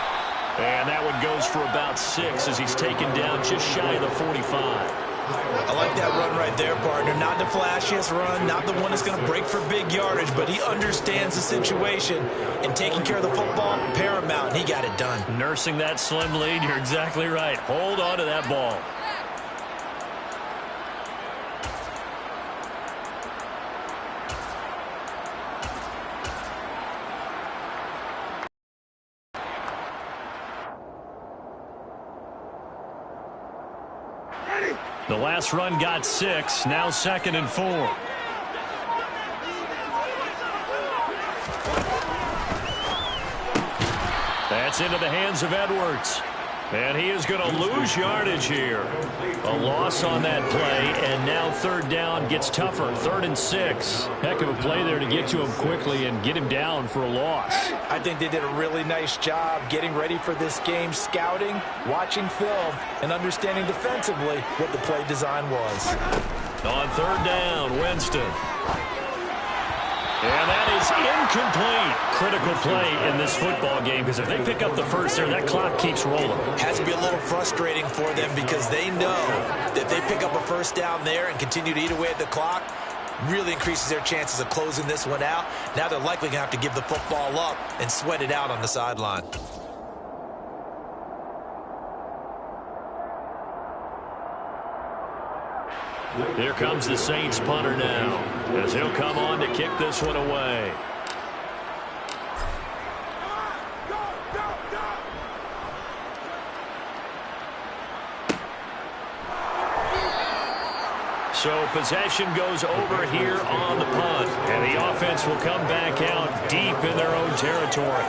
And that one goes for about 6 as he's taken down just shy of the 45. I like that run right there, partner. Not the flashiest run, not the one that's going to break for big yardage, but he understands the situation, and taking care of the football, paramount, and he got it done. Nursing that slim lead, you're exactly right. Hold on to that ball. The last run got 6, now 2nd and 4. That's into the hands of Edwards. And he is going to lose yardage here. A loss on that play, and now 3rd down gets tougher. 3rd and 6. Heck of a play there to get to him quickly and get him down for a loss. I think they did a really nice job getting ready for this game, scouting, watching film, and understanding defensively what the play design was. On 3rd down, Winston. And that is incomplete. Critical play in this football game, because if they pick up the first there, that clock keeps rolling. Has to be a little frustrating for them, because they know that they pick up a first down there and continue to eat away at the clock, really increases their chances of closing this one out. Now they're likely going to have to give the football up and sweat it out on the sideline. Here comes the Saints punter now, as he'll come on to kick this one away. So possession goes over here on the punt. And the offense will come back out deep in their own territory.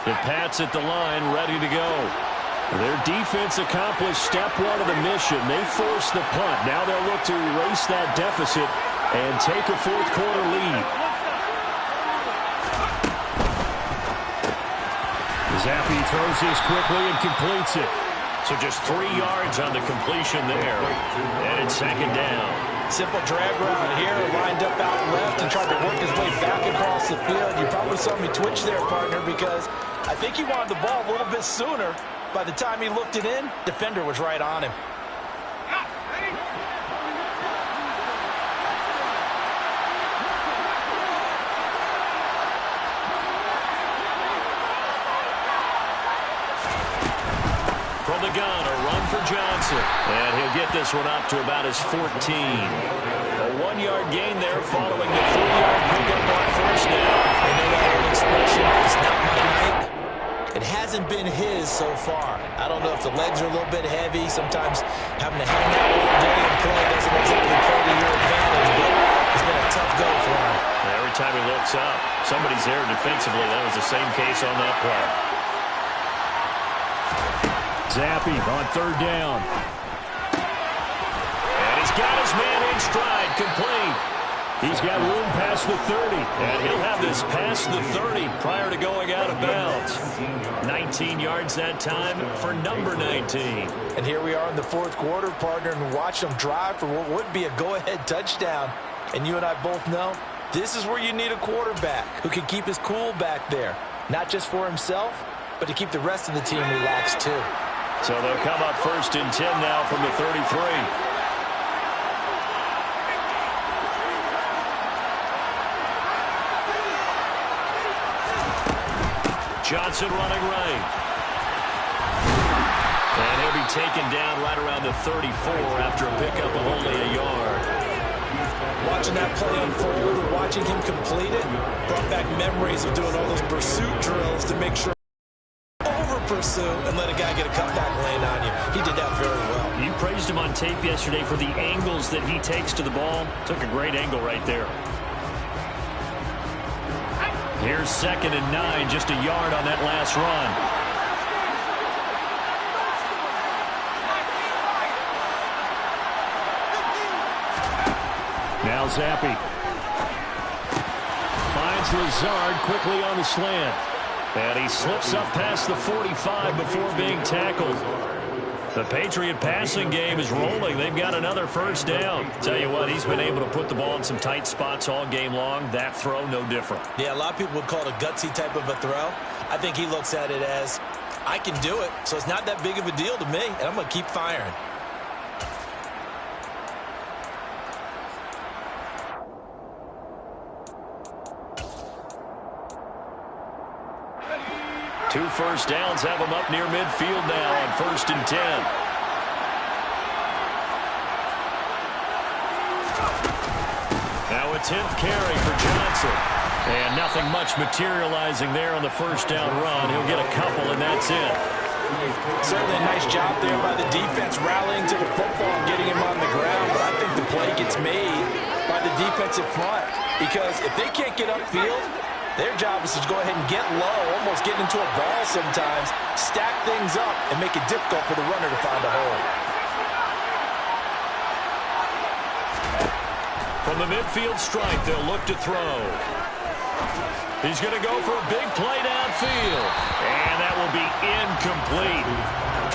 The Pats at the line, ready to go. Their defense accomplished step one of the mission. They forced the punt. Now they'll look to erase that deficit and take a fourth-quarter lead. Zappi throws this quickly and completes it. So just 3 yards on the completion there. And it's second down. Simple drag route here, lined up out left and tried to work his way back across the field. You probably saw me twitch there, partner, because I think he wanted the ball a little bit sooner. By the time he looked it in, defender was right on him. From the gun, a run for Johnson. And he'll get this one up to about his 14. A 1-yard gain there following the 3-yard pickup on first down. I know that old expression, it's not my night. It hasn't been his so far. I don't know if the legs are a little bit heavy. Sometimes having to hang out all day and play doesn't exactly play to your advantage, but it's been a tough go for him. Every time he looks up, somebody's there defensively. That was the same case on that play. Zappi on third down. And he's got his man in stride, complete. He's got room past the 30. And he'll have this past the 30 prior to going out of bounds. 19 yards that time for number 19. And here we are in the fourth quarter, partner, and watch them drive for what would be a go-ahead touchdown. And you and I both know this is where you need a quarterback who can keep his cool back there. Not just for himself, but to keep the rest of the team relaxed too. So they'll come up first and 10 now from the 33. Johnson running right. And he'll be taken down right around the 34 after a pickup of only a yard. Watching that play unfold, watching him complete it, brought back memories of doing all those pursuit drills to make sure pursue and let a guy get a cutback lane on you. He did that very well. You praised him on tape yesterday for the angles that he takes to the ball. Took a great angle right there. Here's 2nd and 9, just a yard on that last run. Now Zappi finds Lazard quickly on the slant. And he slips up past the 45 before being tackled. The Patriot passing game is rolling. They've got another first down. Tell you what, he's been able to put the ball in some tight spots all game long. That throw, no different. Yeah, a lot of people would call it a gutsy type of a throw. I think he looks at it as, I can do it, so it's not that big of a deal to me, and I'm going to keep firing. Two first downs have them up near midfield now on 1st and 10. Now a 10th carry for Johnson. And nothing much materializing there on the first down run. He'll get a couple, and that's it. Certainly a nice job there by the defense rallying to the football and getting him on the ground. But I think the play gets made by the defensive front. Because if they can't get upfield, their job is to go ahead and get low, almost get into a ball sometimes, stack things up, and make it difficult for the runner to find a hole. From the midfield stripe, they'll look to throw. He's going to go for a big play downfield. And that will be incomplete.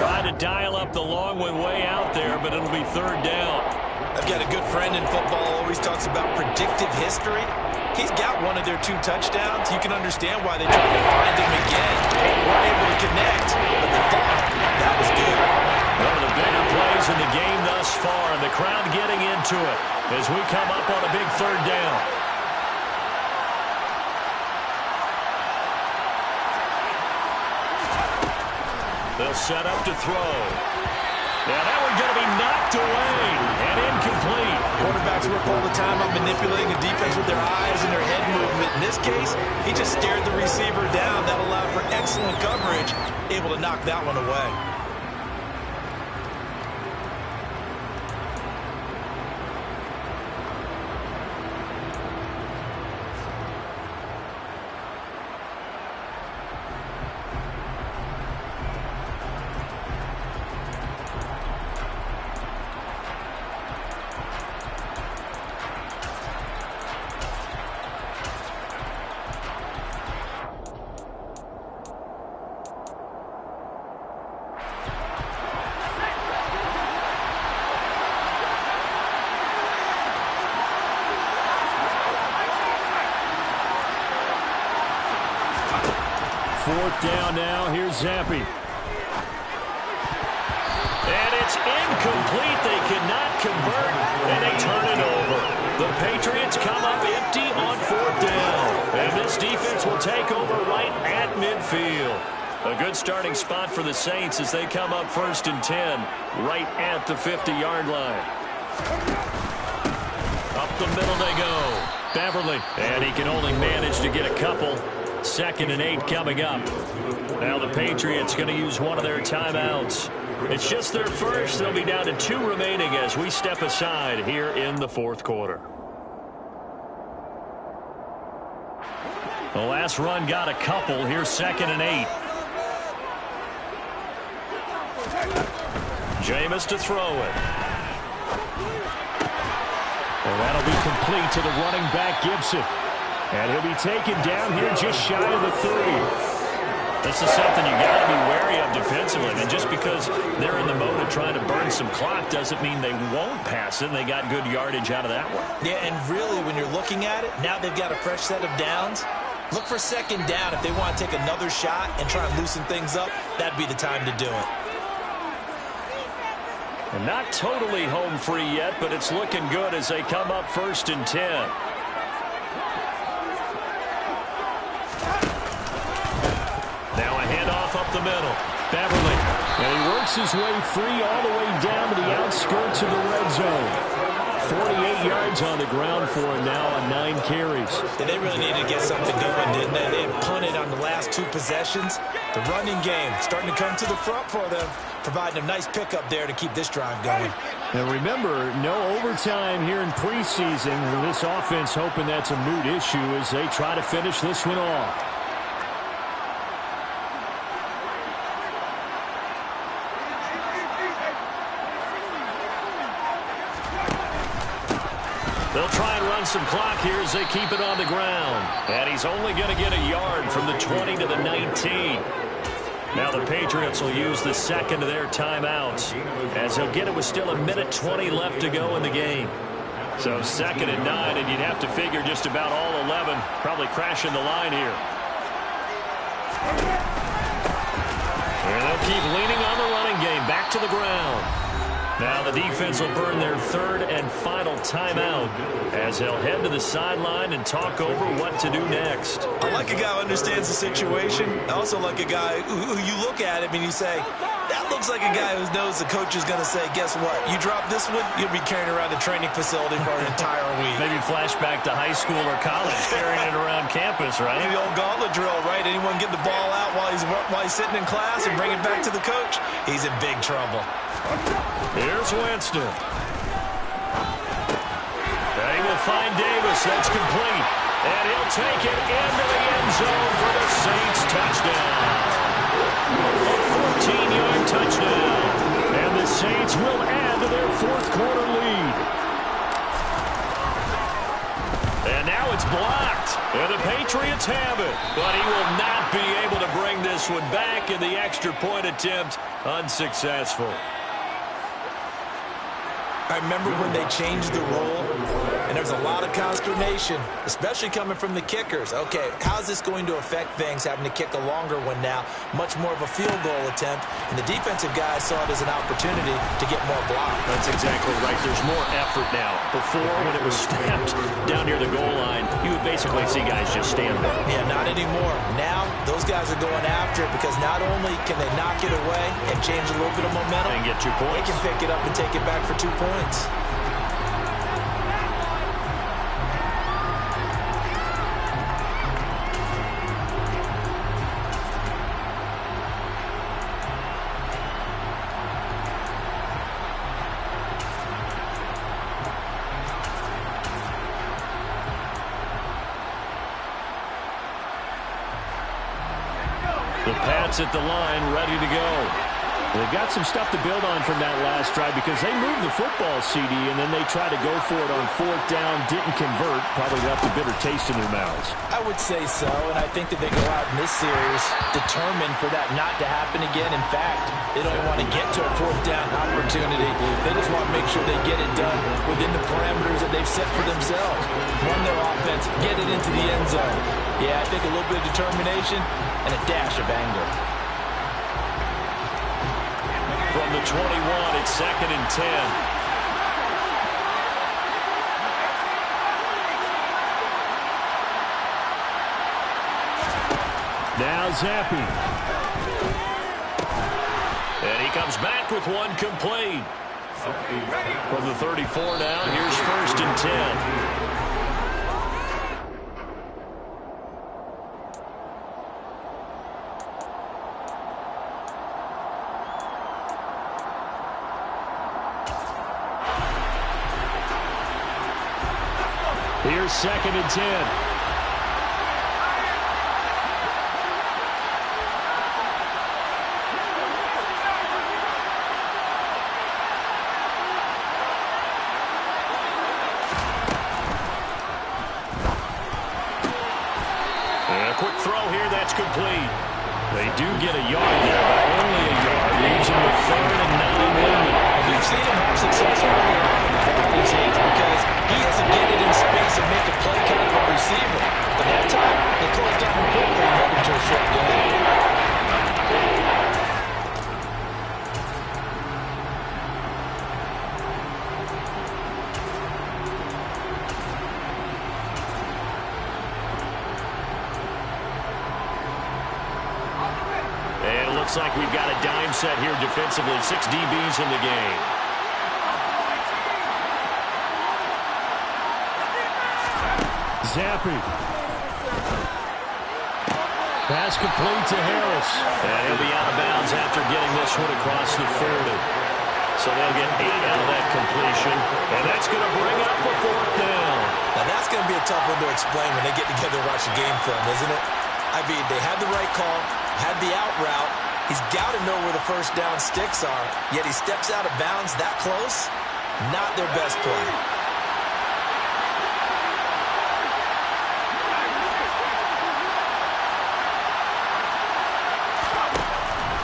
Trying to dial up the long one way out there, but it'll be 3rd down. I've got a good friend in football, always talks about predictive history. He's got one of their 2 touchdowns. You can understand why they tried to find him again. Weren't able to connect, but the thought, that was good. One of the bigger plays in the game thus far, and the crowd getting into it as we come up on a big 3rd down. They'll set up to throw. Now that one's going to be knocked away and incomplete. Quarterbacks work all the time on manipulating the defense with their eyes and their head movement. In this case, he just stared the receiver down. That allowed for excellent coverage, able to knock that one away. Fourth down now. Here's Zappi. And it's incomplete. They cannot convert, and they turn it over. The Patriots come up empty on fourth down. And this defense will take over right at midfield. A good starting spot for the Saints as they come up 1st and 10, right at the 50-yard line. Up the middle they go. Beverly, and he can only manage to get a couple. 2nd and 8 coming up. Now the Patriots going to use one of their timeouts. It's just their first. They'll be down to 2 remaining as we step aside here in the 4th quarter. The last run got a couple. Here's 2nd and 8. Jameis to throw it. And that'll be complete to the running back, Gibson. And he'll be taken down here just shy of the 30. This is something you got to be wary of defensively. And just because they're in the mode of trying to burn some clock doesn't mean they won't pass it. They got good yardage out of that one. Yeah, and really, when you're looking at it, now they've got a fresh set of downs. Look for 2nd down. If they want to take another shot and try and loosen things up, that'd be the time to do it. And not totally home free yet, but it's looking good as they come up 1st and 10. Now a handoff up the middle. Beverly. And he works his way free all the way down to the outskirts of the red zone. 48 yards on the ground for him now on 9 carries. They really needed to get something going, didn't they? They had punted on the last 2 possessions. The running game starting to come to the front for them, providing a nice pickup there to keep this drive going. Now remember, no overtime here in preseason. This offense hoping that's a moot issue as they try to finish this one off. They'll try and run some clock here as they keep it on the ground. And he's only going to get a yard from the 20 to the 19. Now the Patriots will use the 2nd of their timeouts as they'll get it with still 1:20 left to go in the game. So 2nd and 9, and you'd have to figure just about all 11 probably crashing the line here. And they'll keep leaning on the running game back to the ground. Now the defense will burn their 3rd and final timeout as they'll head to the sideline and talk over what to do next. I like a guy who understands the situation. I also like a guy who you look at him and you say, that looks like a guy who knows the coach is going to say, guess what? You drop this one, you'll be carrying around the training facility for an entire week. Maybe flashback to high school or college, carrying it around campus, right? The old gauntlet drill, right? Anyone get the ball out while he's sitting in class and bring it back to the coach, he's in big trouble. Here's Winston. They will find Davis. That's complete. And he'll take it into the end zone for the Saints touchdown. A 14-yard touchdown. And the Saints will add to their 4th quarter lead. And now it's blocked. And the Patriots have it. But he will not be able to bring this one back, and the extra point attempt unsuccessful. I remember when they changed the rule, and there's a lot of consternation, especially coming from the kickers. Okay, how's this going to affect things, having to kick a longer one now, much more of a field goal attempt, and the defensive guys saw it as an opportunity to get more block. That's exactly right. There's more effort now. Before, when it was snapped down near the goal line, you would basically see guys just stand there. Yeah, not anymore. Now, those guys are going after it because not only can they knock it away and change a little bit of momentum, and get 2 points. They can pick it up and take it back for 2 points. The Pats at the line, ready to go. They've got some stuff to build on from that last drive because they moved the football, CD, and then they tried to go for it on 4th down, didn't convert, probably left a bitter taste in their mouths. I would say so, and I think that they go out in this series determined for that not to happen again. In fact, they don't want to get to a 4th down opportunity. They just want to make sure they get it done within the parameters that they've set for themselves. Run their offense, get it into the end zone. Yeah, I think a little bit of determination and a dash of anger. From the 21, it's 2nd and 10. Now Zappi. And he comes back with one complete. From the 34 now, here's 1st and 10. Here's 2nd and 10. And a quick throw here, that's complete. They do get a yard there, but only a yard. Leaves him with 3rd and 9 limited. We've seen him have success early on in the ball these days because he doesn't get it in space and make a play kind of a receiver. But that time, they closed down quickly and led him to a short game. And it looks like we've got a dime set here defensively. 6 DBs in the game. Zappi. Pass complete to Harris. And he'll be out of bounds after getting this one across the 40. So they'll get 8 out of that completion. And that's going to bring up a 4th down. Now that's going to be a tough one to explain when they get together and watch the game film, isn't it? I mean, they had the right call, had the out route. He's got to know where the 1st down sticks are, yet he steps out of bounds that close. Not their best play.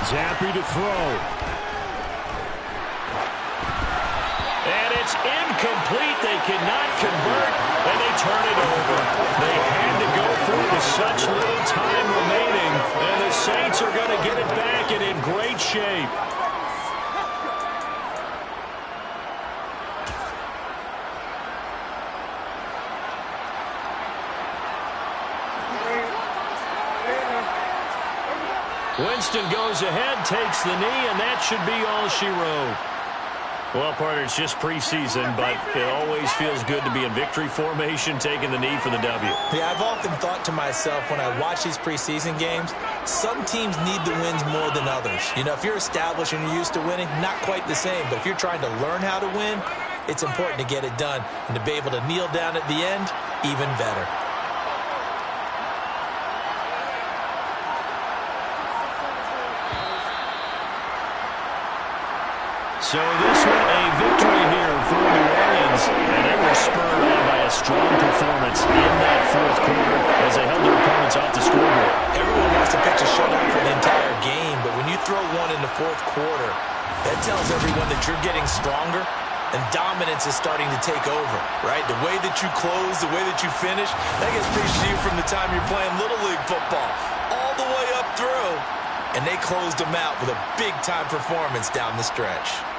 Zappi to throw. And it's incomplete. They cannot convert, and they turn it over. They had to go through with such little time remaining, and the Saints are going to get it back and in great shape. Winston goes ahead, takes the knee, and that should be all she wrote. Well, partner, it's just preseason, but it always feels good to be in victory formation, taking the knee for the W. Yeah, I've often thought to myself when I watch these preseason games, some teams need the wins more than others. You know, if you're established and you're used to winning, not quite the same. But if you're trying to learn how to win, it's important to get it done. And to be able to kneel down at the end, even better. So this one, a victory here for New Orleans, and they were spurred on by a strong performance in that 4th quarter as they held their opponents off the scoreboard. Everyone wants to pitch a shutout for the entire game, but when you throw one in the 4th quarter, that tells everyone that you're getting stronger and dominance is starting to take over, right? The way that you close, the way that you finish, that gets preached to you from the time you're playing Little League football all the way up through, and they closed them out with a big-time performance down the stretch.